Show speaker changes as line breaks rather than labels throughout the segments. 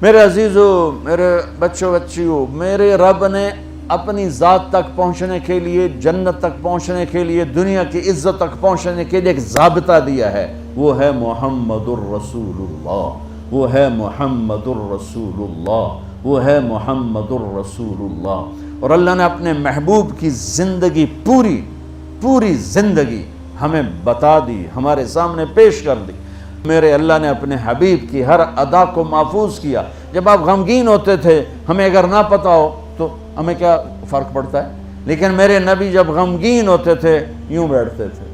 میرے عزیزو، میرے بچوں بچیوں، میرے رب نے اپنی ذات تک پہنچنے کے لیے، جنت تک پہنچنے کے لیے، دنیا کی عزت تک پہنچنے کے لیے ایک ضابطہ دیا ہے، وہ ہے محمد الرسول اللہ، وہ ہے محمد الرسول اللہ، وہ ہے محمد الرسول اللہ۔ اور اللہ نے اپنے محبوب کی زندگی، پوری زندگی ہمیں بتا دی، ہمارے سامنے پیش کر دی۔ میرے اللہ نے اپنے حبیب کی ہر ادا کو محفوظ کیا۔ جب آپ غمگین ہوتے تھے، ہمیں اگر نہ پتا ہو تو ہمیں کیا فرق پڑتا ہے، لیکن میرے نبی جب غمگین ہوتے تھے یوں بیٹھتے تھے،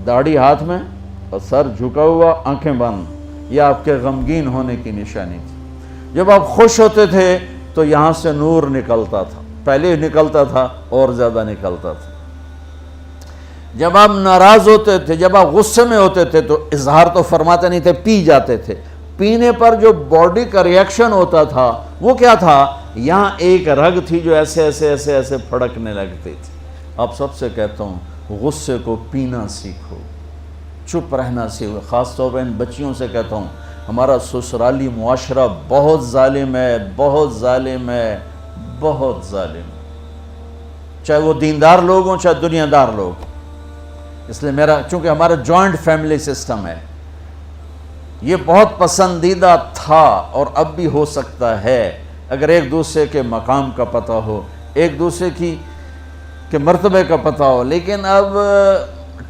داڑھی ہاتھ میں اور سر جھکا ہوا، آنکھیں بند۔ یہ آپ کے غمگین ہونے کی نشانی تھی۔ جب آپ خوش ہوتے تھے تو یہاں سے نور نکلتا تھا، پہلے نکلتا تھا اور زیادہ نکلتا تھا۔ جب آپ ناراض ہوتے تھے، جب آپ غصے میں ہوتے تھے تو اظہار تو فرماتے نہیں تھے، پی جاتے تھے۔ پینے پر جو باڈی کا ریاکشن ہوتا تھا وہ کیا تھا؟ یہاں ایک رگ تھی جو ایسے ایسے ایسے ایسے پھڑکنے لگتی تھی۔ اب سب سے کہتا ہوں، غصے کو پینا سیکھو، چپ رہنا سیکھو۔ خاص طور پر ان بچیوں سے کہتا ہوں، ہمارا سسرالی معاشرہ بہت ظالم ہے، بہت ظالم ہے، بہت ظالم ہے، چاہے وہ دیندار لوگ ہوں چاہے دنیا دار لوگ۔ اس لیے چونکہ ہمارا جوائنٹ فیملی سسٹم ہے، یہ بہت پسندیدہ تھا اور اب بھی ہو سکتا ہے اگر ایک دوسرے کے مقام کا پتہ ہو، ایک دوسرے کے مرتبے کا پتہ ہو، لیکن اب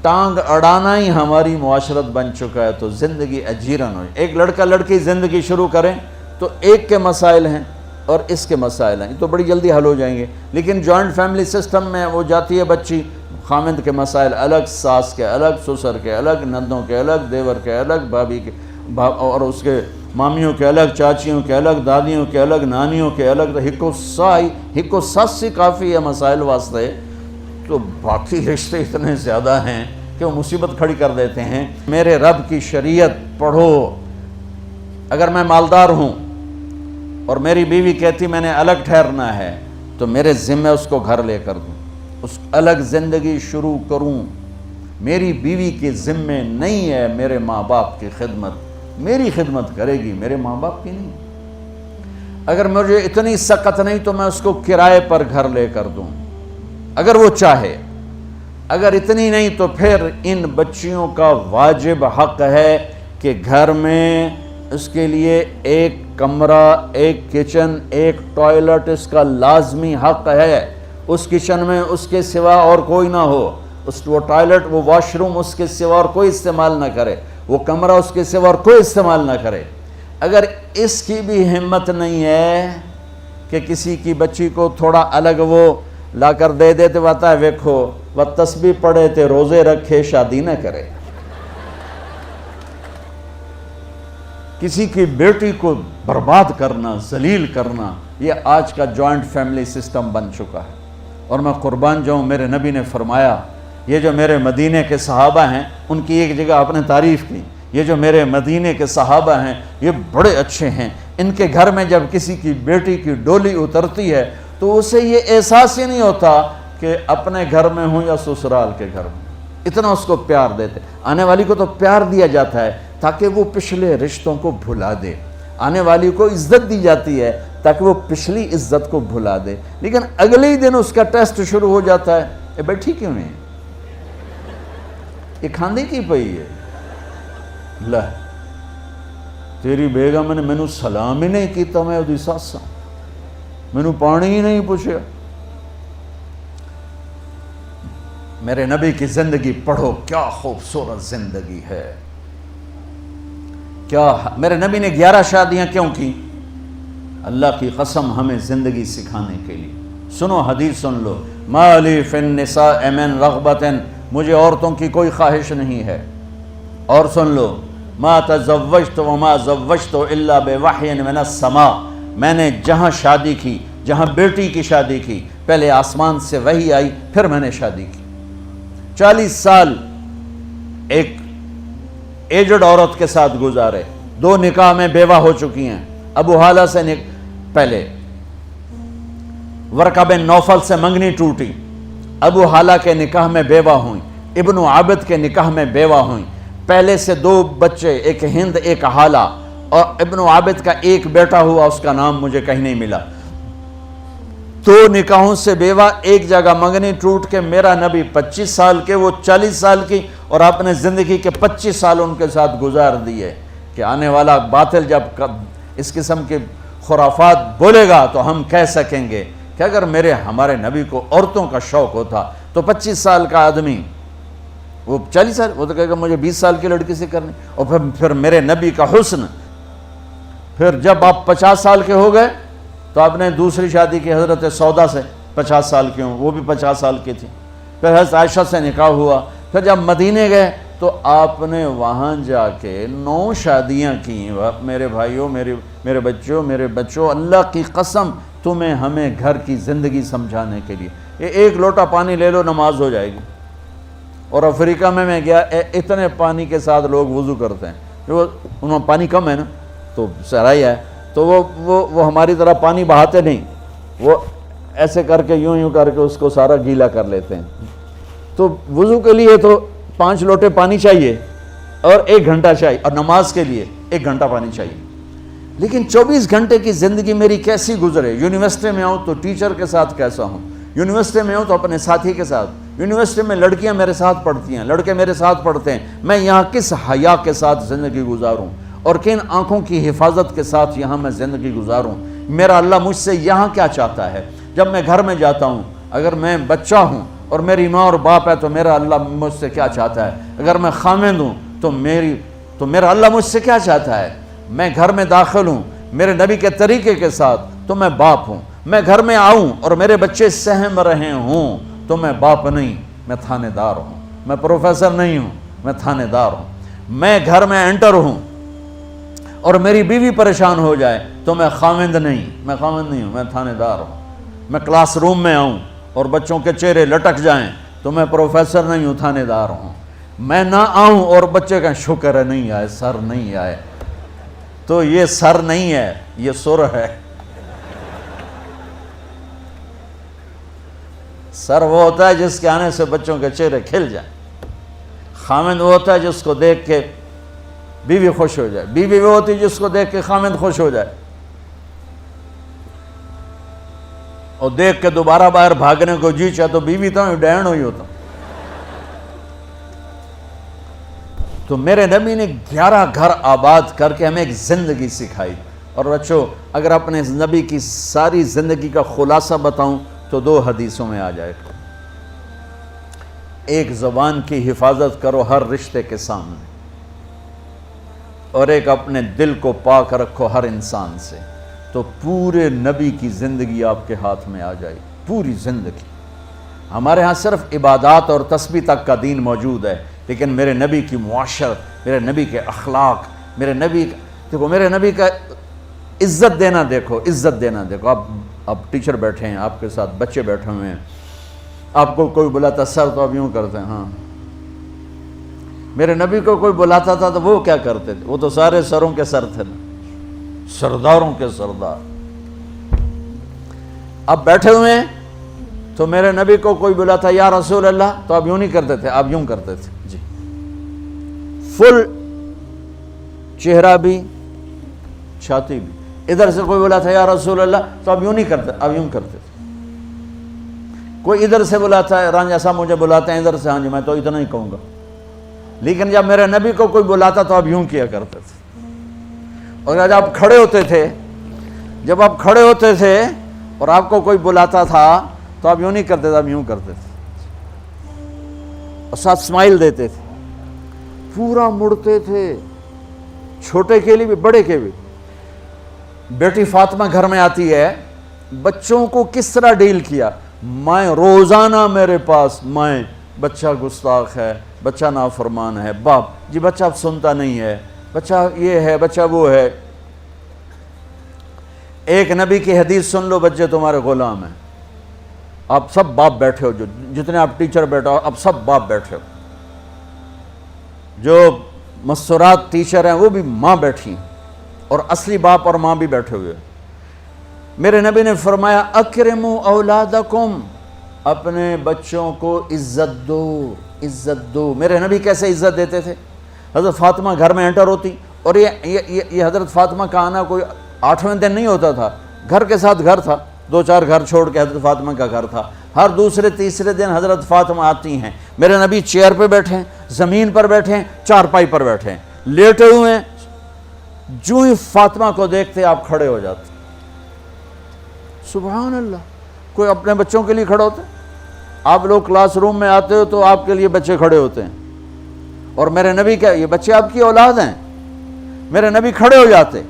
ٹانگ اڑانا ہی ہماری معاشرت بن چکا ہے، تو زندگی اجیرن ہوئی۔ ایک لڑکا لڑکی زندگی شروع کریں تو ایک کے مسائل ہیں اور اس کے مسائل ہیں، تو بڑی جلدی حل ہو جائیں گے، لیکن جوائنٹ فیملی سسٹم میں وہ جاتی ہے بچی، خامند کے مسائل الگ، ساس کے الگ، سسر کے الگ، نندوں کے الگ، دیور کے الگ، بھابھی کے اور اس کے مامیوں کے الگ، چاچیوں کے الگ، دادیوں کے الگ، نانیوں کے الگ، ہکو ساس کافی ہے مسائل واسطے، تو باقی رشتے اتنے زیادہ ہیں کہ وہ مصیبت کھڑی کر دیتے ہیں۔ میرے رب کی شریعت پڑھو۔ اگر میں مالدار ہوں اور میری بیوی کہتی میں نے الگ ٹھہرنا ہے تو میرے ذمہ اس کو گھر لے کر دوں، اس الگ زندگی شروع کروں۔ میری بیوی کے ذمہ نہیں ہے میرے ماں باپ کی خدمت، میری خدمت کرے گی، میرے ماں باپ کی نہیں۔ اگر مجھے اتنی سخت نہیں تو میں اس کو کرائے پر گھر لے کر دوں اگر وہ چاہے، اگر اتنی نہیں تو پھر ان بچیوں کا واجب حق ہے کہ گھر میں اس کے لیے ایک کمرہ، ایک کچن، ایک ٹوائلٹ اس کا لازمی حق ہے۔ اس کچن میں اس کے سوا اور کوئی نہ ہو، وہ ٹوائلٹ، وہ واش روم اس کے سوا اور کوئی استعمال نہ کرے، وہ کمرہ اس کے سوا اور کوئی استعمال نہ کرے۔ اگر اس کی بھی ہمت نہیں ہے کہ کسی کی بچی کو تھوڑا الگ وہ لا کر دے دیتے، بتا ہے ویکھو وہ تسبیح پڑھے تے روزے رکھے شادی نہ کرے۔ کسی کی بیٹی کو برباد کرنا، ذلیل کرنا، یہ آج کا جوائنٹ فیملی سسٹم بن چکا ہے۔ اور میں قربان جاؤں، میرے نبی نے فرمایا، یہ جو میرے مدینے کے صحابہ ہیں ان کی ایک جگہ آپ نے تعریف کی، یہ جو میرے مدینے کے صحابہ ہیں یہ بڑے اچھے ہیں، ان کے گھر میں جب کسی کی بیٹی کی ڈولی اترتی ہے تو اسے یہ احساس ہی نہیں ہوتا کہ اپنے گھر میں ہوں یا سسرال کے گھر میں، اتنا اس کو پیار دیتے۔ آنے والی کو تو پیار دیا جاتا ہے تاکہ وہ پچھلے رشتوں کو بھلا دے، آنے والی کو عزت دی جاتی ہے تاکہ وہ پچھلی عزت کو بھلا دے، لیکن اگلے ہی دن اس کا ٹیسٹ شروع ہو جاتا ہے، یہ بیٹھی کیوں نہیں، یہ کھاندی کی پئی ہے، لہ تیری بیگم نے مینوں سلام ہی نہیں کیتا، میں اودی ساساں، مینوں پانی ہی نہیں پوچھا۔ میرے نبی کی زندگی پڑھو، کیا خوبصورت زندگی ہے، کیا میرے نبی نے 11 شادیاں کیوں کی؟ اللہ کی قسم ہمیں زندگی سکھانے کے لیے۔ سنو حدیث سن لو، ما لی فی النساء من رغبت، مجھے عورتوں کی کوئی خواہش نہیں ہے۔ اور سن لو، ما تزوجت وما زوجت الا بوحی من السماء، میں نے جہاں شادی کی، جہاں بیٹی کی شادی کی، پہلے آسمان سے وحی آئی پھر میں نے شادی کی۔ 40 سال ایک ایجڈ عورت کے ساتھ گزارے، 2 نکاح میں بیوہ ہو چکی ہیں۔ ابو حالہ سے پہلے ورقہ بن نوفل سے منگنی ٹوٹی، ابو حالہ کے نکاح میں بیوہ ہوئیں، ابن عابد کے نکاح میں بیوہ ہوئیں، پہلے سے 2 بچے، ایک ہند ایک حالہ، اور ابن عابد کا ایک بیٹا ہوا، اس کا نام مجھے کہیں نہیں ملا۔ 2 نکاحوں سے بیوہ، ایک جگہ منگنی ٹوٹ کے میرا نبی 25 سال کے، وہ 40 سال کی، اور آپ نے زندگی کے 25 سال ان کے ساتھ گزار دیے کہ آنے والا باطل جب اس قسم کے خرافات بولے گا تو ہم کہہ سکیں گے کہ اگر ہمارے نبی کو عورتوں کا شوق ہوتا تو 25 سال کا آدمی، وہ 40 سال، وہ تو کہے گا مجھے 20 سال کی لڑکی سے کرنی، اور پھر میرے نبی کا حسن۔ پھر جب آپ 50 سال کے ہو گئے تو آپ نے دوسری شادی کی حضرت سودا سے، 50 سال کی ہوں، وہ بھی 50 سال کی تھی۔ پھر حضرت عائشہ سے نکاح ہوا۔ پھر جب مدینے گئے تو آپ نے وہاں جا کے 9 شادیاں کی۔ میرے بھائیوں، میرے بچوں، اللہ کی قسم تمہیں ہمیں گھر کی زندگی سمجھانے کے لیے، یہ 1 لوٹا پانی لے لو نماز ہو جائے گی۔ اور افریقہ میں گیا، اتنے پانی کے ساتھ لوگ وضو کرتے ہیں، جو انہوں پانی کم ہے نا، تو صحرائی ہے، تو وہ ہماری طرح پانی بہاتے نہیں، وہ ایسے کر کے یوں کر کے اس کو سارا گیلا کر لیتے ہیں۔ تو وضو کے لیے تو 5 لوٹے پانی چاہیے اور 1 گھنٹہ چاہیے، اور نماز کے لیے 1 گھنٹہ پانی چاہیے۔ لیکن 24 گھنٹے کی زندگی میری کیسی گزرے؟ یونیورسٹی میں آؤں تو ٹیچر کے ساتھ کیسا ہوں، یونیورسٹی میں ہوں تو اپنے ساتھی کے ساتھ، یونیورسٹی میں لڑکیاں میرے ساتھ پڑھتی ہیں، لڑکے میرے ساتھ پڑھتے ہیں، میں یہاں کس حیا کے ساتھ زندگی گزاروں اور کن آنکھوں کی حفاظت کے ساتھ یہاں میں زندگی گزاروں؟ میرا اللہ مجھ سے یہاں کیا چاہتا ہے؟ جب میں گھر میں جاتا ہوں، اگر میں بچہ ہوں اور میری ماں اور باپ ہے تو میرا اللہ مجھ سے کیا چاہتا ہے؟ اگر میں خامند ہوں تو میرا اللہ مجھ سے کیا چاہتا ہے؟ میں گھر میں داخل ہوں میرے نبی کے طریقے کے ساتھ تو میں باپ ہوں، میں گھر میں آؤں اور میرے بچے سہم رہے ہوں تو میں باپ نہیں، میں تھانے دار ہوں، میں پروفیسر نہیں ہوں، میں تھانے دار ہوں۔ میں گھر میں انٹر ہوں اور میری بیوی پریشان ہو جائے تو میں خامند نہیں ہوں، میں تھانے دار ہوں۔ میں کلاس روم میں آؤں اور بچوں کے چہرے لٹک جائیں تو میں پروفیسر نہیں ہوں، تھانے دار ہوں۔ میں نہ آؤں اور بچے کہیں شکر ہے نہیں آئے، سر نہیں آئے، تو یہ سر نہیں ہے، یہ سر ہے۔ سر وہ ہوتا ہے جس کے آنے سے بچوں کے چہرے کھل جائیں، خامند وہ ہوتا ہے جس کو دیکھ کے بیوی خوش ہو جائے، بیوی وہ ہوتی ہے جس کو دیکھ کے خامند خوش ہو جائے، اور دیکھ کے دوبارہ باہر بھاگنے کو جی چاہے تو بیوی تو ڈین ہوئی ہوتا۔ تو میرے نبی نے 11 گھر آباد کر کے ہمیں ایک زندگی سکھائی۔ اور بچوں، اگر اپنے نبی کی ساری زندگی کا خلاصہ بتاؤں تو 2 حدیثوں میں آ جائے گا۔ ایک زبان کی حفاظت کرو ہر رشتے کے سامنے، اور ایک اپنے دل کو پاک رکھو ہر انسان سے، تو پورے نبی کی زندگی آپ کے ہاتھ میں آ جائے، پوری زندگی۔ ہمارے ہاں صرف عبادات اور تسبیح تک کا دین موجود ہے، لیکن میرے نبی کی معاشرت، میرے نبی کے اخلاق، میرے نبی کا عزت دینا دیکھو، عزت دینا دیکھو۔ اب ٹیچر بیٹھے ہیں آپ کے ساتھ، بچے بیٹھے ہوئے ہیں، آپ کو کوئی بلاتا سر تو آپ یوں کرتے ہیں، ہاں۔ میرے نبی کو کوئی بلاتا تھا تو وہ کیا کرتے تھے؟ وہ تو سارے سروں کے سر تھے نا، سرداروں کے سردار۔ اب بیٹھے ہوئے ہیں تو میرے نبی کو کوئی بلاتا یا رسول اللہ تو آپ یوں نہیں کرتے تھے، آپ یوں کرتے تھے، جی، فل چہرہ بھی چھاتی بھی۔ ادھر سے کوئی بلاتا یا رسول اللہ تو آپ یوں نہیں کرتے، آپ یوں کرتے تھے۔ کوئی ادھر سے بلاتا ہے، رانجھا صاحب مجھے بلاتے ہیں ادھر سے، ہاں جی میں تو اتنا ہی کہوں گا۔ لیکن جب میرے نبی کو کوئی بلاتا تو آپ یوں کیا کرتے تھے۔ اور جب آپ کھڑے ہوتے تھے اور آپ کو کوئی بلاتا تھا تو آپ یوں نہیں کرتے تھے، آپ یوں کرتے تھے، اور ساتھ اسمائل دیتے تھے، پورا مڑتے تھے، چھوٹے کے لیے بھی بڑے کے بھی۔ بیٹی فاطمہ گھر میں آتی ہے، بچوں کو کس طرح ڈیل کیا؟ میں روزانہ میرے پاس بچہ گستاخ ہے، بچہ نافرمان ہے، باپ جی بچہ اب سنتا نہیں ہے، بچہ یہ ہے، بچہ وہ ہے۔ ایک نبی کی حدیث سن لو، بچے تمہارے غلام ہیں۔ آپ سب باپ بیٹھے ہو، جتنے آپ ٹیچر بیٹھا ہو، اب سب باپ بیٹھے ہو۔ جو مستورات ٹیچر ہیں وہ بھی ماں بیٹھی، اور اصلی باپ اور ماں بھی بیٹھے ہوئے۔ میرے نبی نے فرمایا اکرموا اولادکم، اپنے بچوں کو عزت دو، عزت دو۔ میرے نبی کیسے عزت دیتے تھے؟ حضرت فاطمہ گھر میں انٹر ہوتی، اور یہ حضرت فاطمہ کا آنا کوئی 8ویں دن نہیں ہوتا تھا، گھر کے ساتھ گھر تھا، 2-4 گھر چھوڑ کے حضرت فاطمہ کا گھر تھا، ہر دوسرے تیسرے دن حضرت فاطمہ آتی ہیں، میرے نبی چیئر پہ بیٹھے ہیں، زمین پر بیٹھے ہیں، چارپائی پر بیٹھے ہیں، لیٹے ہوئے ہیں، جو ہی فاطمہ کو دیکھتے آپ کھڑے ہو جاتے۔ سبحان اللہ، کوئی اپنے بچوں کے لیے کھڑے ہوتے ہیں؟ آپ لوگ کلاس روم میں آتے ہو تو آپ کے لیے بچے کھڑے ہوتے ہیں، اور میرے نبی کیا، یہ بچے آپ کی اولاد ہیں، میرے نبی کھڑے ہو جاتے،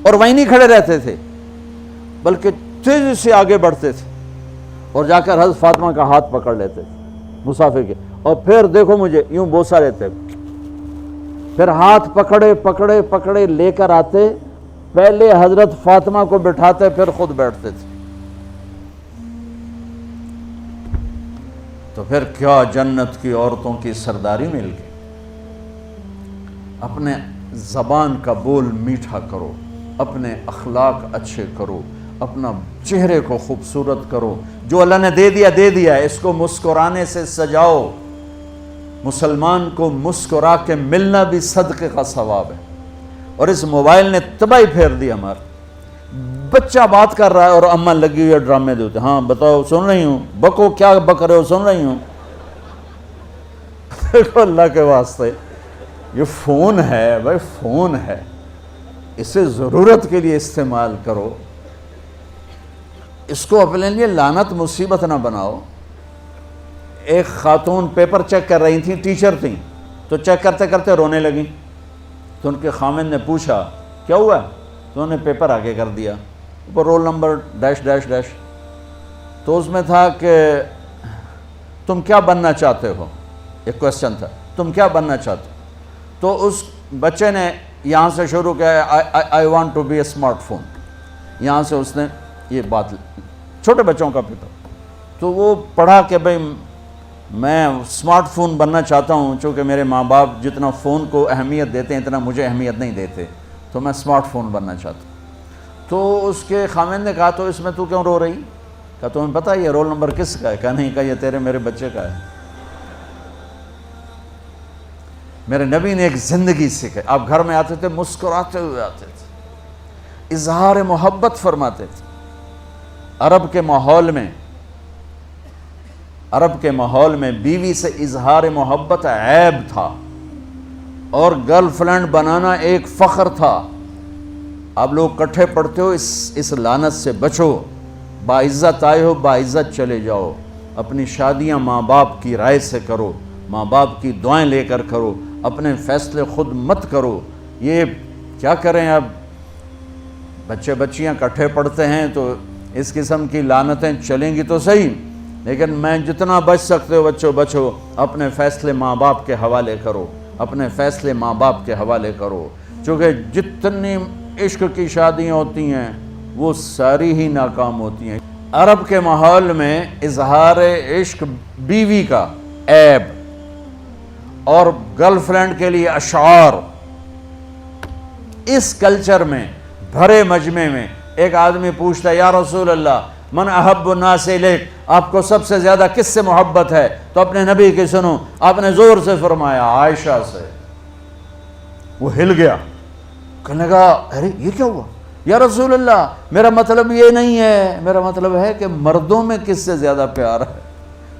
اور وہیں نہیں کھڑے رہتے تھے بلکہ تیزی سے آگے بڑھتے تھے، اور جا کر حضرت فاطمہ کا ہاتھ پکڑ لیتے تھے مسافر کے، اور پھر دیکھو مجھے یوں بوسہ لیتے، پھر ہاتھ پکڑے پکڑے پکڑے لے کر آتے، پہلے حضرت فاطمہ کو بٹھاتے پھر خود بیٹھتے تھے۔ تو پھر کیا جنت کی عورتوں کی سرداری مل گئی۔ اپنے زبان کا بول میٹھا کرو، اپنے اخلاق اچھے کرو، اپنا چہرے کو خوبصورت کرو، جو اللہ نے دے دیا ہے، اس کو مسکرانے سے سجاؤ۔ مسلمان کو مسکرا کے ملنا بھی صدقے کا ثواب ہے، اور اس موبائل نے تباہی پھیر دی ہمارا۔ بچہ بات کر رہا ہے اور اماں لگی ہوئی ہے ڈرامے دیتے، ہاں بتاؤ سن رہی ہوں، بکو کیا بک رہے ہو، سن رہی ہوں۔ دیکھو اللہ کے واسطے، یہ فون ہے بھائی، فون ہے، اسے ضرورت کے لیے استعمال کرو، اس کو اپنے لیے لعنت مصیبت نہ بناؤ۔ ایک خاتون پیپر چیک کر رہی تھیں، ٹیچر تھیں، تو چیک کرتے کرتے رونے لگیں، تو ان کے خامند نے پوچھا کیا ہوا، تو انہوں نے پیپر آگے کر دیا، اوپر roll number dash dash dash, تو اس میں تھا کہ تم کیا بننا چاہتے ہو، ایک کویسچن تھا، تم کیا بننا چاہتے ہو، تو اس بچے نے یہاں سے شروع کیا، I want to be a smart phone, یہاں سے اس نے یہ بات، چھوٹے بچوں کا پیپر، تو وہ پڑھا کہ بھئی میں اسمارٹ فون بننا چاہتا ہوں، چونکہ میرے ماں باپ جتنا فون کو اہمیت دیتے ہیں اتنا مجھے اہمیت نہیں دیتے، تو میں اسمارٹ فون بننا چاہتا ہوں۔ تو اس کے خامند نے کہا تو اس میں تو کیوں رو رہی؟ کہا تمہیں پتہ یہ رول نمبر کس کا ہے؟ کہا نہیں، کہا یہ تیرے میرے بچے کا ہے۔ میرے نبی نے ایک زندگی سکھائی، آپ گھر میں آتے تھے مسکراتے ہوئے آتے تھے، اظہار محبت فرماتے تھے۔ عرب کے ماحول میں بیوی سے اظہار محبت عیب تھا، اور گرل فرینڈ بنانا ایک فخر تھا۔ آپ لوگ کٹھے پڑھتے ہو، اس لعنت سے بچو، باعزت آئے ہو باعزت چلے جاؤ، اپنی شادیاں ماں باپ کی رائے سے کرو، ماں باپ کی دعائیں لے کر کرو، اپنے فیصلے خود مت کرو۔ یہ کیا کریں، اب بچے بچیاں کٹھے پڑھتے ہیں تو اس قسم کی لعنتیں چلیں گی تو صحیح، لیکن میں جتنا بچ سکتے ہو بچو بچو، اپنے فیصلے ماں باپ کے حوالے کرو، اپنے فیصلے ماں باپ کے حوالے کرو، چونکہ جتنی عشق کی شادیاں ہوتی ہیں وہ ساری ہی ناکام ہوتی ہیں۔ عرب کے ماحول میں اظہار عشق بیوی کا عیب، اور گرل فرینڈ کے لیے اشعار۔ اس کلچر میں بھرے مجمع میں ایک آدمی پوچھتا ہے، یا رسول اللہ من احب الناس الیک، آپ کو سب سے زیادہ کس سے محبت ہے؟ تو اپنے نبی کی سنو، آپ نے زور سے فرمایا عائشہ سے۔ وہ ہل گیا، کہنے لگا ارے یہ کیا ہوا یا رسول اللہ، میرا مطلب یہ نہیں ہے، میرا مطلب ہے کہ مردوں میں کس سے زیادہ پیار ہے۔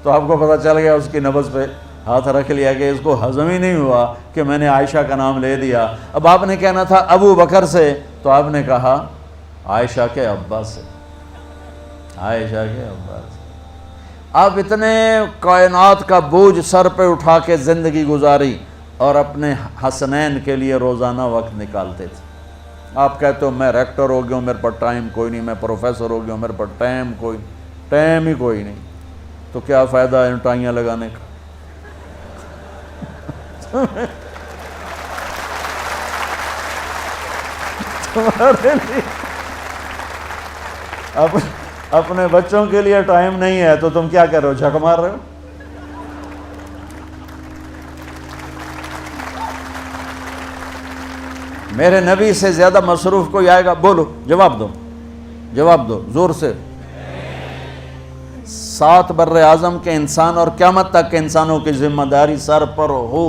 تو آپ کو پتہ چل گیا، اس کی نبض پہ ہاتھ رکھ لیا کہ اس کو ہضم ہی نہیں ہوا کہ میں نے عائشہ کا نام لے دیا۔ اب آپ نے کہنا تھا ابو بکر سے، تو آپ نے کہا عائشہ کے ابا سے، عائشہ کے ابا سے۔ آپ اتنے کائنات کا بوجھ سر پہ اٹھا کے زندگی گزاری، اور اپنے حسنین کے لیے روزانہ وقت نکالتے تھے۔ آپ کہتے ہو میں ریکٹر ہو گیا ہوں، میرے پاس ٹائم کوئی نہیں، میں پروفیسر ہو گیا ہوں، میرے پاس ٹائم ہی کوئی نہیں، تو کیا فائدہ ہے ان ٹائیاں لگانے کا؟ تمہارے لیے اپنے بچوں کے لیے ٹائم نہیں ہے تو تم کیا کر رہے ہو، جھک مار رہے ہو؟ میرے نبی سے زیادہ مصروف کوئی آئے گا؟ بولو، جواب دو زور سے۔ 7 بر اعظم کے انسان اور قیامت تک کے انسانوں کی ذمہ داری سر پر ہو،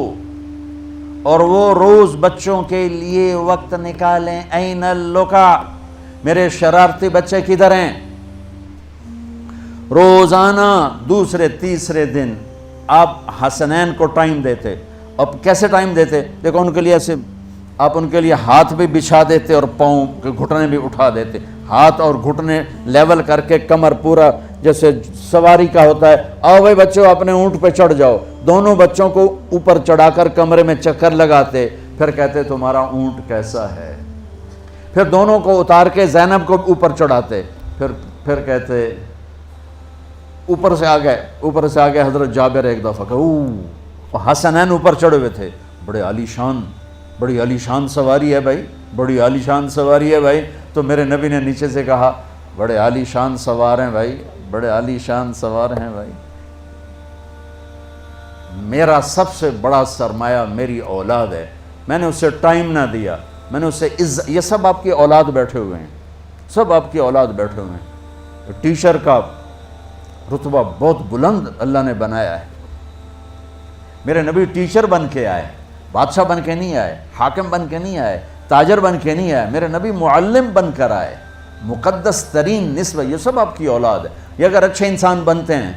اور وہ روز بچوں کے لیے وقت نکالیں. این اللکا، میرے شرارتی بچے کدھر ہیں؟ روزانہ دوسرے تیسرے دن آپ حسنین کو ٹائم دیتے. اب کیسے ٹائم دیتے؟ دیکھو ان کے لیے ایسے آپ ان کے لیے ہاتھ بھی بچھا دیتے اور پاؤں کے گھٹنے بھی اٹھا دیتے. ہاتھ اور گھٹنے لیول کر کے کمر پورا جیسے سواری کا ہوتا ہے. آؤ بھائی بچوں اپنے اونٹ پہ چڑھ جاؤ. دونوں بچوں کو اوپر چڑھا کر کمرے میں چکر لگاتے. پھر کہتے تمہارا اونٹ کیسا ہے. پھر دونوں کو اتار کے زینب کو اوپر چڑھاتے. پھر کہتے اوپر سے آ گئے حضرت جابر ایک دفعہ کہ حسنین اوپر چڑھے ہوئے تھے. بڑی عالی شان سواری ہے بھائی، بڑی عالی شان سواری ہے بھائی. تو میرے نبی نے نیچے سے کہا بڑے عالی شان سوار ہیں بھائی، بڑے عالی شان سوار ہیں بھائی. میرا سب سے بڑا سرمایہ میری اولاد ہے. میں نے اسے ٹائم نہ دیا، میں نے اسے یہ سب آپ کی اولاد بیٹھے ہوئے ہیں، سب آپ کی اولاد بیٹھے ہوئے ہیں. ٹیچر کا رتبہ بہت بلند اللہ نے بنایا ہے. میرے نبی ٹیچر بن کے آئے، بادشاہ بن کے نہیں آئے، حاکم بن کے نہیں آئے، تاجر بن کے نہیں آئے. میرے نبی معلم بن کر آئے. مقدس ترین نسبہ، یہ سب آپ کی اولاد ہے. یہ اگر اچھے انسان بنتے ہیں،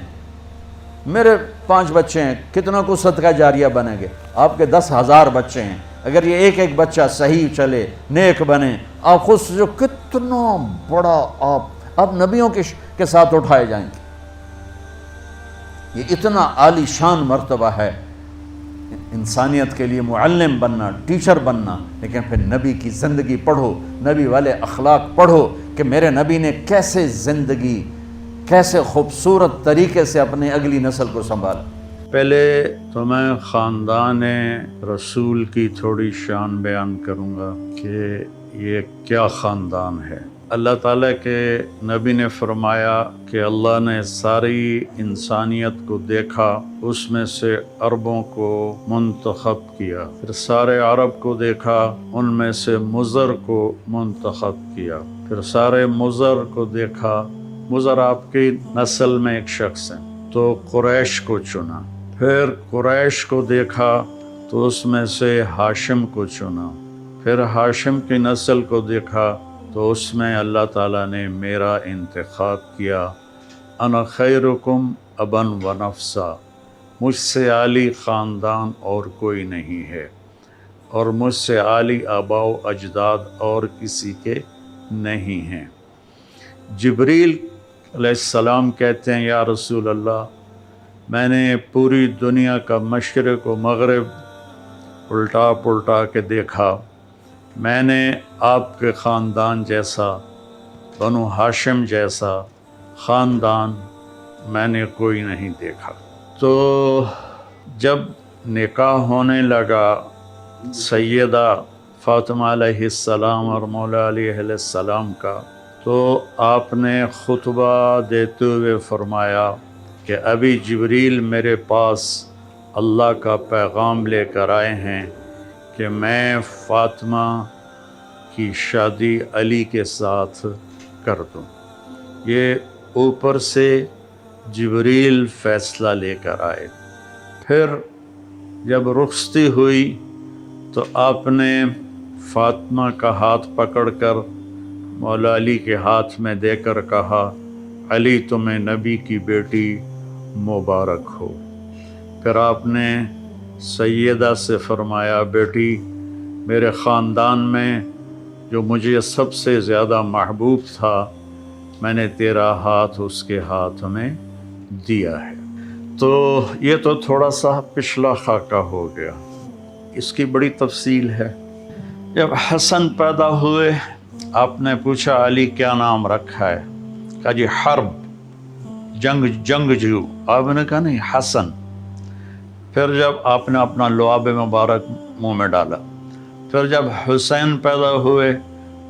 میرے 5 بچے ہیں، کتنا کو صدقہ جاریہ بنیں گے؟ آپ کے 10,000 بچے ہیں، اگر یہ ایک ایک بچہ صحیح چلے، نیک بنے، آپ خود جو کتنا بڑا آپ نبیوں کے ساتھ اٹھائے جائیں گے. یہ اتنا عالی شان مرتبہ ہے انسانیت کے لیے معلم بننا، ٹیچر بننا. لیکن پھر نبی کی زندگی پڑھو، نبی والے اخلاق پڑھو کہ میرے نبی نے کیسے زندگی، کیسے خوبصورت طریقے سے اپنی اگلی نسل کو سنبھالا. پہلے تو میں خاندان رسول کی تھوڑی شان بیان کروں گا کہ یہ کیا خاندان ہے. اللہ تعالیٰ کے نبی نے فرمایا کہ اللہ نے ساری انسانیت کو دیکھا، اس میں سے عربوں کو منتخب کیا. پھر سارے عرب کو دیکھا، ان میں سے مضر کو منتخب کیا. پھر سارے مضر کو دیکھا، مضر آپ کی نسل میں ایک شخص ہیں، تو قریش کو چنا. پھر قریش کو دیکھا تو اس میں سے ہاشم کو چنا. پھر ہاشم کی نسل کو دیکھا تو اس میں اللہ تعالیٰ نے میرا انتخاب کیا. انا خیرکم ابن و نفسا، مجھ سے عالی خاندان اور کوئی نہیں ہے، اور مجھ سے عالی آباء و اجداد اور کسی کے نہیں ہیں. جبریل علیہ السلام کہتے ہیں یا رسول اللہ، میں نے پوری دنیا کا مشرق و مغرب الٹا پلٹا کے دیکھا، میں نے آپ کے خاندان جیسا، بنو ہاشم جیسا خاندان میں نے کوئی نہیں دیکھا. تو جب نکاح ہونے لگا سیدہ فاطمہ علیہ السلام اور مولا علی علیہ السلام کا، تو آپ نے خطبہ دیتے ہوئے فرمایا کہ ابھی جبریل میرے پاس اللہ کا پیغام لے کر آئے ہیں کہ میں فاطمہ کی شادی علی کے ساتھ کر دوں. یہ اوپر سے جبریل فیصلہ لے کر آئے. پھر جب رخصتی ہوئی تو آپ نے فاطمہ کا ہاتھ پکڑ کر مولا علی کے ہاتھ میں دے کر کہا، علی تمہیں نبی کی بیٹی مبارک ہو. پھر آپ نے سیدہ سے فرمایا، بیٹی میرے خاندان میں جو مجھے سب سے زیادہ محبوب تھا، میں نے تیرا ہاتھ اس کے ہاتھ میں دیا ہے. تو یہ تو تھوڑا سا پچھلا خاکہ ہو گیا، اس کی بڑی تفصیل ہے. جب حسن پیدا ہوئے، آپ نے پوچھا علی کیا نام رکھا ہے؟ کہا جی حرب، جنگجو. آپ نے کہا نہیں، حسن. پھر جب آپ نے اپنا لعاب مبارک منہ میں ڈالا. پھر جب حسین پیدا ہوئے،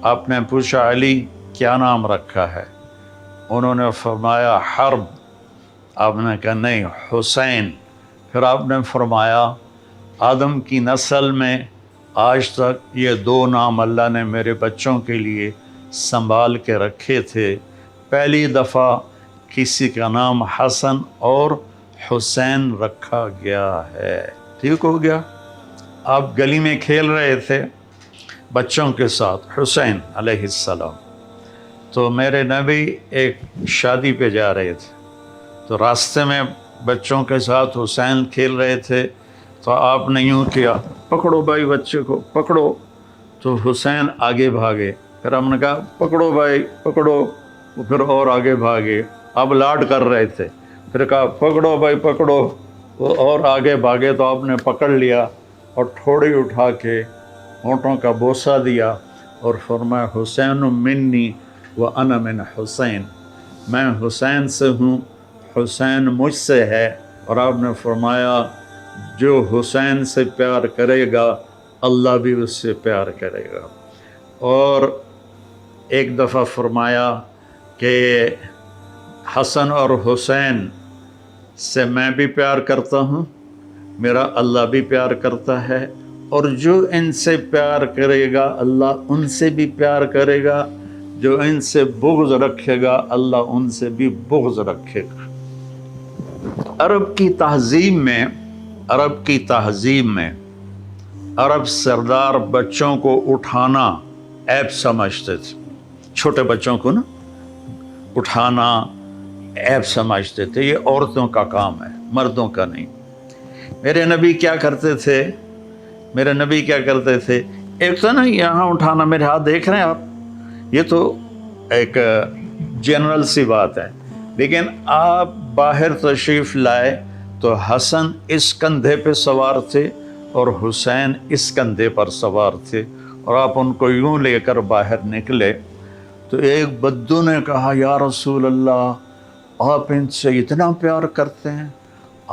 آپ نے پوچھا علی کیا نام رکھا ہے؟ انہوں نے فرمایا حرب. آپ نے کہا نہیں، حسین. پھر آپ نے فرمایا آدم کی نسل میں آج تک یہ 2 نام اللہ نے میرے بچوں کے لیے سنبھال کے رکھے تھے، پہلی دفعہ کسی کا نام حسن اور حسین رکھا گیا ہے. ٹھیک ہو گیا.
آپ گلی میں کھیل رہے تھے بچوں کے ساتھ، حسین علیہ السلام، تو میرے نبی ایک شادی پہ جا رہے تھے، تو راستے میں بچوں کے ساتھ حسین کھیل رہے تھے، تو آپ نے یوں کیا، پکڑو بھائی بچے کو پکڑو، تو حسین آگے بھاگے، پھر ہم نے کہا پکڑو بھائی پکڑو، وہ پھر اور آگے بھاگے، اب لاڈ کر رہے تھے، پھر کہا پکڑو بھائی پکڑو، وہ اور آگے بھاگے، تو آپ نے پکڑ لیا اور تھوڑی اٹھا کے ہونٹوں کا بوسہ دیا اور فرمایا حسین منی وانا من حسین، میں حسین سے ہوں، حسین مجھ سے ہے، اور آپ نے فرمایا جو حسین سے پیار کرے گا اللہ بھی اس سے پیار کرے گا۔ اور ایک دفعہ فرمایا کہ حسن اور حسین سے میں بھی پیار کرتا ہوں، میرا اللہ بھی پیار کرتا ہے، اور جو ان سے پیار کرے گا اللہ ان سے بھی پیار کرے گا، جو ان سے بغض رکھے گا اللہ ان سے بھی بغض رکھے گا۔ عرب کی تہذیب میں عرب سردار بچوں کو اٹھانا عیب سمجھتے تھے، چھوٹے بچوں کو نا اٹھانا عیب سمجھتے تھے، یہ عورتوں کا کام ہے مردوں کا نہیں۔ میرے نبی کیا کرتے تھے، ایک تو نا یہاں اٹھانا، میرے ہاتھ دیکھ رہے ہیں آپ، یہ تو ایک جنرل سی بات ہے، لیکن آپ باہر تشریف لائے تو حسن اس کندھے پہ سوار تھے اور حسین اس کندھے پر سوار تھے، اور آپ ان کو یوں لے کر باہر نکلے تو ایک بدو نے کہا یا رسول اللہ آپ ان سے اتنا پیار کرتے ہیں؟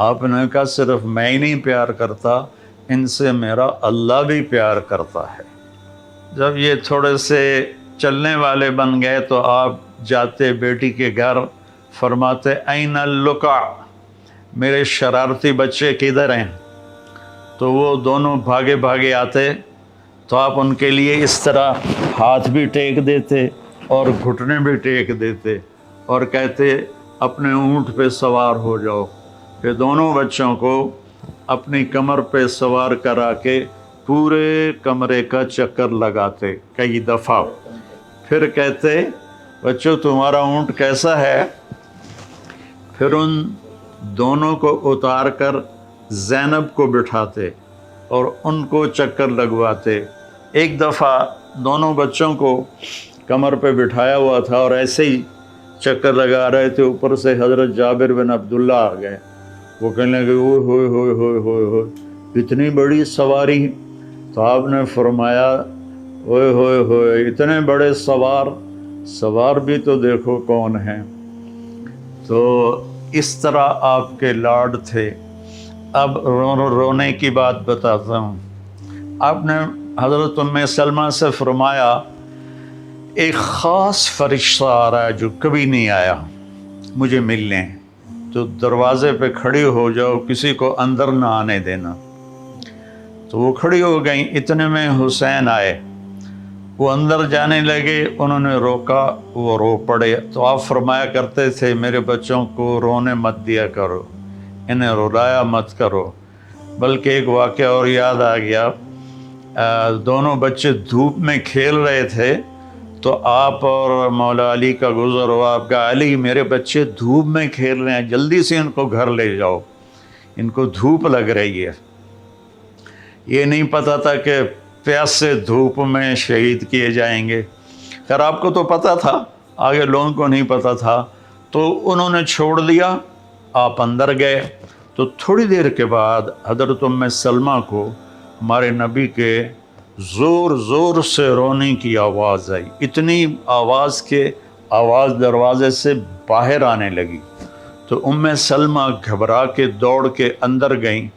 آپ نے کہا صرف میں ہی نہیں پیار کرتا، ان سے میرا اللہ بھی پیار کرتا ہے۔ جب یہ تھوڑے سے چلنے والے بن گئے تو آپ جاتے بیٹی کے گھر، فرماتے این اللقع، میرے شرارتی بچے کدھر ہیں؟ تو وہ دونوں بھاگے بھاگے آتے تو آپ ان کے لیے اس طرح ہاتھ بھی ٹیک دیتے اور گھٹنے بھی ٹیک دیتے اور کہتے اپنے اونٹ پہ سوار ہو جاؤ، پھر دونوں بچوں کو اپنی کمر پہ سوار کرا کے پورے کمرے کا چکر لگاتے کئی دفعہ، پھر کہتے بچوں تمہارا اونٹ کیسا ہے؟ پھر ان دونوں کو اتار کر زینب کو بٹھاتے اور ان کو چکر لگواتے۔ ایک دفعہ دونوں بچوں کو کمر پہ بٹھایا ہوا تھا اور ایسے ہی چکر لگا رہے تھے، اوپر سے حضرت جابر بن عبداللہ آ گئے، وہ کہنے لگے اوئے ہوئے ہوئے ہوئے ہوئے ہوئے اتنی بڑی سواری؟ تو آپ نے فرمایا اوئے ہوئے ہوئے اتنے بڑے سوار بھی تو دیکھو کون ہیں۔ تو اس طرح آپ کے لاڈ تھے۔ اب رونے کی بات بتاتا ہوں۔ آپ نے حضرت ام سلمہ سے فرمایا ایک خاص فرشتہ آ رہا ہے جو کبھی نہیں آیا مجھے ملنے، تو دروازے پہ کھڑی ہو جاؤ، کسی کو اندر نہ آنے دینا۔ تو وہ کھڑی ہو گئیں، اتنے میں حسین آئے، وہ اندر جانے لگے، انہوں نے روکا، وہ رو پڑے۔ تو آپ فرمایا کرتے تھے میرے بچوں کو رونے مت دیا کرو، انہیں رلایا مت کرو۔ بلکہ ایک واقعہ اور یاد آ گیا، دونوں بچے دھوپ میں کھیل رہے تھے تو آپ اور مولا علی کا گزر ہوا، آپ کہا علی میرے بچے دھوپ میں کھیل رہے ہیں، جلدی سے ان کو گھر لے جاؤ، ان کو دھوپ لگ رہی ہے۔ یہ نہیں پتہ تھا کہ پیاس سے دھوپ میں شہید کیے جائیں گے، خیر آپ کو تو پتہ تھا، آگے لوگوں کو نہیں پتہ تھا، تو انہوں نے چھوڑ دیا، آپ اندر گئے۔ تو تھوڑی دیر کے بعد حضرت ام سلمہ کو ہمارے نبی کے زور زور سے رونے کی آواز آئی، اتنی آواز کہ آواز دروازے سے باہر آنے لگی۔ تو ام سلمہ گھبرا کے دوڑ کے اندر گئیں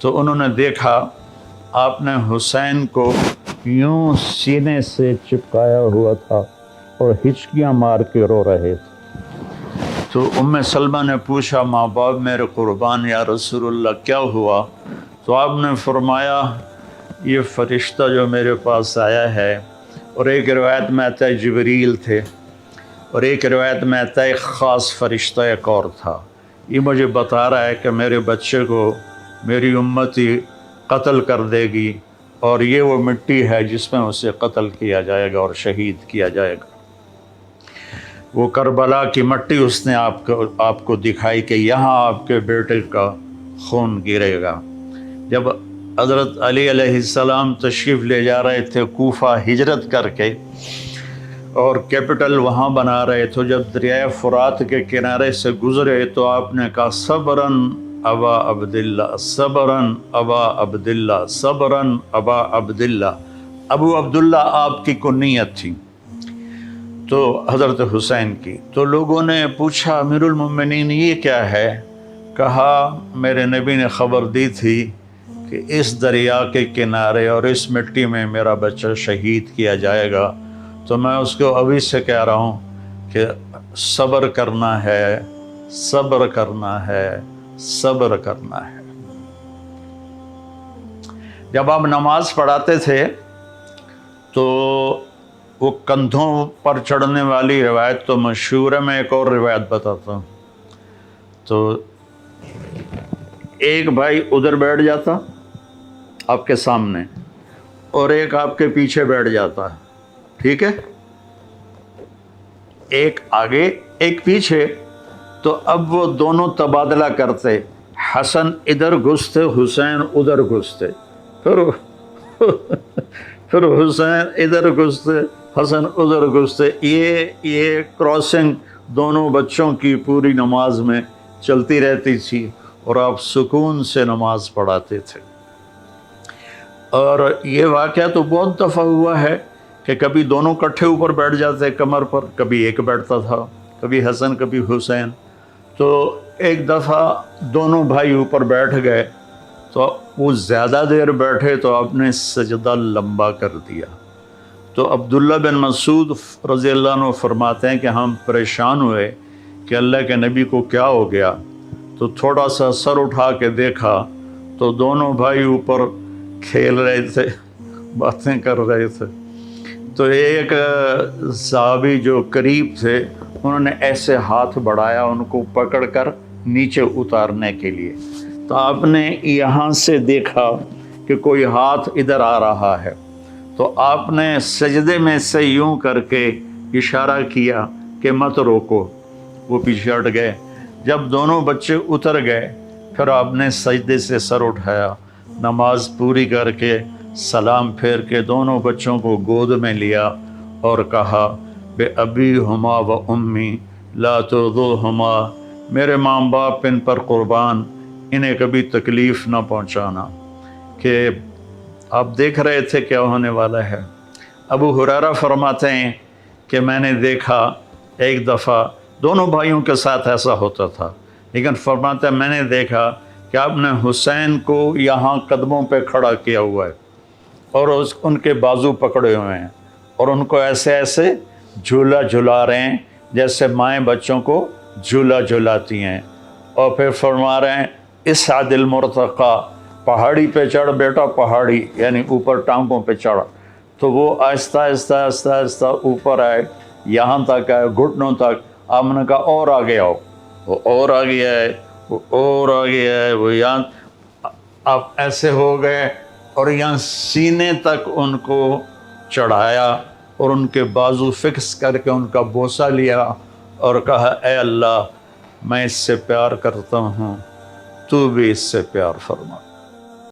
تو انہوں نے دیکھا آپ نے حسین کو یوں سینے سے چپکایا ہوا تھا اور ہچکیاں مار کے رو رہے تھے۔ تو ام سلمہ نے پوچھا ماں باپ میرے قربان یا رسول اللہ کیا ہوا؟ تو آپ نے فرمایا یہ فرشتہ جو میرے پاس آیا ہے، اور ایک روایت میں آتا ہے جبریل تھے اور ایک روایت میں آتا ہے ایک خاص فرشتہ ایک اور تھا، یہ مجھے بتا رہا ہے کہ میرے بچے کو میری امتی قتل کر دے گی، اور یہ وہ مٹی ہے جس میں اسے قتل کیا جائے گا اور شہید کیا جائے گا۔ وہ کربلا کی مٹی اس نے آپ کو دکھائی کہ یہاں آپ کے بیٹے کا خون گرے گا۔ جب حضرت علی علیہ السلام تشریف لے جا رہے تھے کوفہ ہجرت کر کے، اور کیپٹل وہاں بنا رہے تھے، جب دریائے فرات کے کنارے سے گزرے تو آپ نے کہا صبراً ابا عبداللہ، صبراً ابا عبداللہ، صبراً ابا عبداللہ۔ ابو عبداللہ آپ کی کنیت تھی تو حضرت حسین کی۔ تو لوگوں نے پوچھا امیر المومنین یہ کیا ہے؟ کہا میرے نبی نے خبر دی تھی کہ اس دریا کے کنارے اور اس مٹی میں میرا بچہ شہید کیا جائے گا، تو میں اس کو ابھی سے کہہ رہا ہوں کہ صبر کرنا ہے، صبر کرنا ہے، صبر کرنا ہے۔ جب آپ نماز پڑھاتے تھے تو وہ کندھوں پر چڑھنے والی روایت تو مشہور ہے، میں ایک اور روایت بتاتا ہوں۔ تو ایک بھائی ادھر بیٹھ جاتا آپ کے سامنے، اور ایک آپ کے پیچھے بیٹھ جاتا، ٹھیک ہے، ایک آگے ایک پیچھے۔ تو اب وہ دونوں تبادلہ کرتے، حسن ادھر گھستے، حسین ادھر گھستے، پھر حسین ادھر گھستے، حسن ادھر گھستے۔ یہ کراسنگ دونوں بچوں کی پوری نماز میں چلتی رہتی تھی، اور آپ سکون سے نماز پڑھاتے تھے۔ اور یہ واقعہ تو بہت دفعہ ہوا ہے کہ کبھی دونوں کٹھے اوپر بیٹھ جاتے کمر پر، کبھی ایک بیٹھتا تھا، کبھی حسن کبھی حسین۔ تو ایک دفعہ دونوں بھائی اوپر بیٹھ گئے، تو وہ زیادہ دیر بیٹھے تو آپ نے سجدہ لمبا کر دیا۔ تو عبداللہ بن مسعود رضی اللہ عنہ فرماتے ہیں کہ ہم پریشان ہوئے کہ اللہ کے نبی کو کیا ہو گیا، تو تھوڑا سا سر اٹھا کے دیکھا تو دونوں بھائی اوپر کھیل رہے تھے، باتیں کر رہے تھے۔ تو ایک صحابی جو قریب تھے انہوں نے ایسے ہاتھ بڑھایا ان کو پکڑ کر نیچے اتارنے کے لیے، تو آپ نے یہاں سے دیکھا کہ کوئی ہاتھ ادھر آ رہا ہے، تو آپ نے سجدے میں سے یوں کر کے اشارہ کیا کہ مت روکو، وہ پیچھے ہٹ گئے۔ جب دونوں بچے اتر گئے پھر آپ نے سجدے سے سر اٹھایا، نماز پوری کر کے سلام پھیر کے دونوں بچوں کو گود میں لیا اور کہا بے ابی ہما و امی لا ترضوہما، میرے ماں باپ ان پر قربان، انہیں کبھی تکلیف نہ پہنچانا۔ کہ آپ دیکھ رہے تھے کیا ہونے والا ہے۔ ابو ہریرہ فرماتے ہیں کہ میں نے دیکھا ایک دفعہ، دونوں بھائیوں کے ساتھ ایسا ہوتا تھا، لیکن فرماتے ہیں میں نے دیکھا کہ آپ نے حسین کو یہاں قدموں پہ کھڑا کیا ہوا ہے اور ان کے بازو پکڑے ہوئے ہیں، اور ان کو ایسے ایسے جھولا جھلا رہے ہیں جیسے مائیں بچوں کو جھولا جھلاتی ہیں، اور پھر فرما رہے ہیں اسعد المرتقی، پہاڑی پہ چڑھ بیٹا، پہاڑی یعنی اوپر ٹانگوں پہ چڑھ۔ تو وہ آہستہ آہستہ آہستہ آہستہ اوپر آئے، یہاں تک آئے، گھٹنوں تک۔ آپ نے کہا اور آگے آؤ، وہ اور آگے آئے، وہ اور آگے آئے، وہ یہاں آپ ایسے ہو گئے، اور یہاں سینے تک ان کو چڑھایا اور ان کے بازو فکس کر کے ان کا بوسہ لیا اور کہا اے اللہ میں اس سے پیار کرتا ہوں، تو بھی اس سے پیار فرما۔